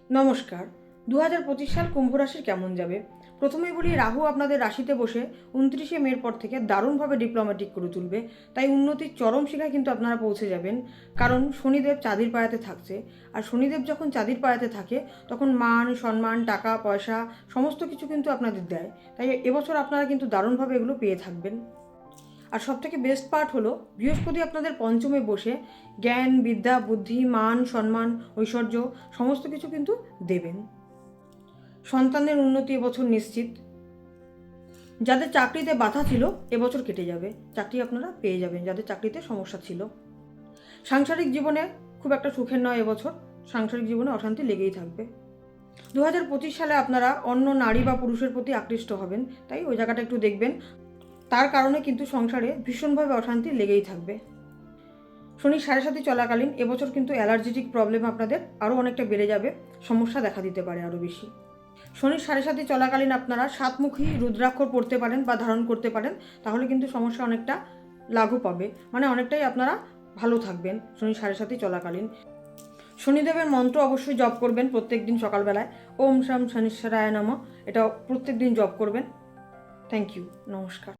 নমস্কার। 2025 সাল কুম্ভ রাশির কেমন যাবে? প্রথমেই বলি, রাহু আপনাদের রাশিতে বসে 29শে মের পর থেকে দারুণভাবে ডিপ্লোম্যাটিক করে তুলবে। তাই উন্নতির চরম শিখায় কিন্তু আপনারা পৌঁছে যাবেন, কারণ শনিদেব চাঁদির পায়াতে থাকছে। আর শনিদেব যখন চাঁদির পায়াতে থাকে তখন মান সম্মান, টাকা পয়সা সমস্ত কিছু কিন্তু আপনাদের দেয়। তাই এবছর আপনারা কিন্তু দারুণভাবে এগুলো পেয়ে থাকবেন। আর সবথেকে বেস্ট পার্ট হলো, বৃহস্পতি আপনাদের পঞ্চমে বসে জ্ঞান, বিদ্যা, বুদ্ধি, মান সম্মান, ঐশ্বর্য সমস্ত কিছু কিন্তু দেবেন। সন্তানের উন্নতি এবছর নিশ্চিত। যাদের চাকরিতে বাধা ছিল এবছর কেটে যাবে, চাকরি আপনারা পেয়ে যাবেন যাদের চাকরিতে সমস্যা ছিল। সাংসারিক জীবনে খুব একটা সুখের নয় এবছর, সাংসারিক জীবনে অশান্তি লেগেই থাকবে। 2025 সালে আপনারা অন্য নারী বা পুরুষের প্রতি আকৃষ্ট হবেন, তাই ওই জায়গাটা একটু দেখবেন। তার কারণে কিন্তু সংসারে ভীষণভাবে অশান্তি লেগেই থাকবে। শনি 7.5 চলাকালীন এবছর কিন্তু অ্যালার্জেটিক প্রবলেম আপনাদের আরও অনেকটা বেড়ে যাবে, সমস্যা দেখা দিতে পারে আরও বেশি। শনির 7.5 চলাকালীন আপনারা সাতমুখী রুদ্রাক্ষর পড়তে পারেন বা ধারণ করতে পারেন, তাহলে কিন্তু সমস্যা অনেকটা লাঘু পাবে, মানে অনেকটাই আপনারা ভালো থাকবেন শনি 7.5 চলাকালীন। শনিদেবের মন্ত্র অবশ্যই জপ করবেন প্রত্যেক দিন সকালবেলায়, ওম শাম শনিশ্বরায় নমঃ, এটা প্রত্যেক দিন জপ করবেন। থ্যাংক ইউ, নমস্কার।